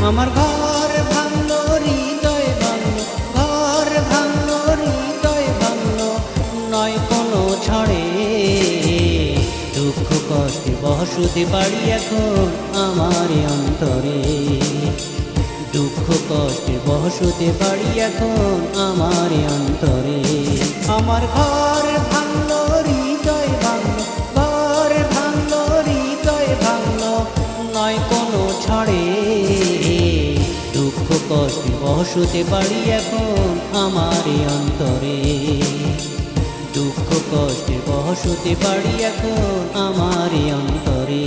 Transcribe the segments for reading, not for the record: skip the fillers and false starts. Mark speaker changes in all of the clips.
Speaker 1: আমার ঘর ভাঙলো হৃদয় ভাঙলো, ঘর ভাঙলো হৃদয় ভাঙলো, নয় কোনো ছাড়ে। দুঃখ কষ্টে বসতে পারি এখন আমার অন্তরে, দুঃখ কষ্টে বসতে পারি এখন আমার অন্তরে। আমার ঘর ভাঙলো হৃদয় ভাঙলো, ঘর ভাঙলো হৃদয় ভাঙলো, নয় কোনো ছাড়ে। দুঃখ কষ্টে বসতে পারি এখন আমার অন্তরে, দুঃখ কষ্টে বসতে পারি এখন আমার অন্তরে।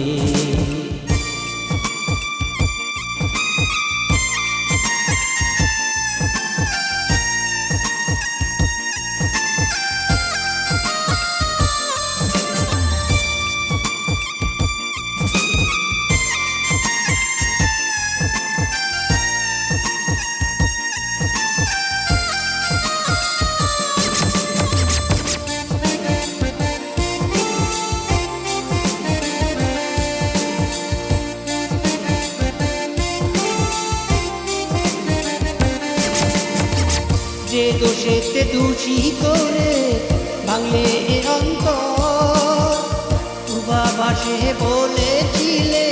Speaker 1: যে দোষেতে দোষী করে ভাঙলে এ অন্তর, পূর্বাভাসে বলেছিলে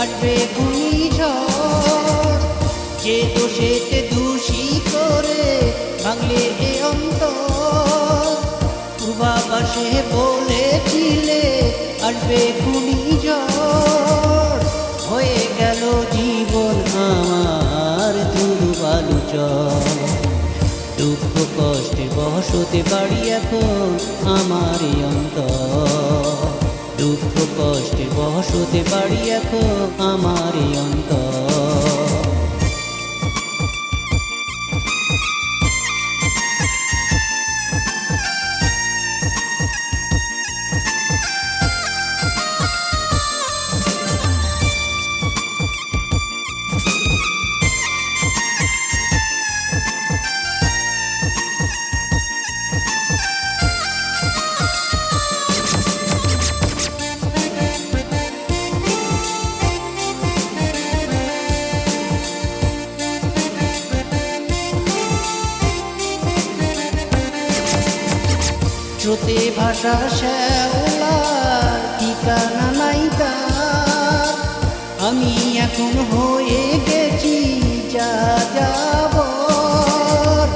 Speaker 1: আসবে ঘূর্ণিঝড়। যে দোষেতে দোষী করে ভাঙলে এ অন্তর, পূর্বাভাসে বলেছিলে আসবে ঘূর্ণিঝড়। হয়ে গেল জীবন আমার দুর্বালুচর, দুঃখ কষ্টে বসতে পারি এখন আমার অন্তর, দুঃখ কষ্টে বসতে পারি এখন আমার অন্তর। স্রোতে ভাষা শ্যাওলার ঠিকানা নাই তার, আমি এখন হয়ে গেছি যা যাবর।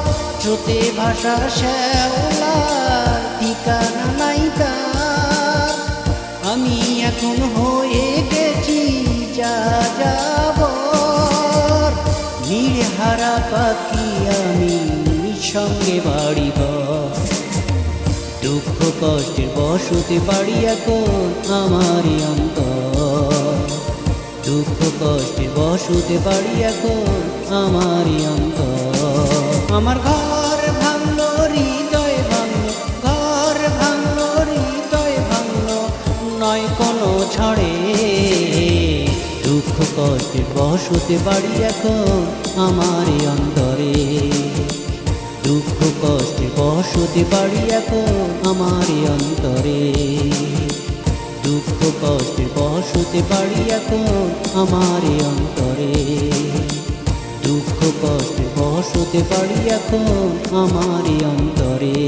Speaker 1: স্রোতে ভাষা শ্যাওলার ঠিকানা নাই তার, আমি এখন হয়ে গেছি যা যাবর। নির্হারা পাখি আমি সঙ্গে বাড়িব, দুঃখ কষ্টে বসতে পারি এখন আমার অন্তর, দুঃখ কষ্টে বসতে পারি এখন আমার অন্তর। আমার ঘর ভাঙলো হৃদয় ভাঙলো, ঘর ভাঙলো হৃদয় ভাঙলো, নয় কোনো ছাড়ে। দুঃখ কষ্টে বসতে পারি এখন আমার অন্তরে, দুঃখ কষ্টে বসতে পারি এখন আমার অন্তরে, দুঃখ কষ্টে বসতে পারি এখন আমার অন্তরে, দুঃখ কষ্টে বসতে পারি এখন আমার অন্তরে।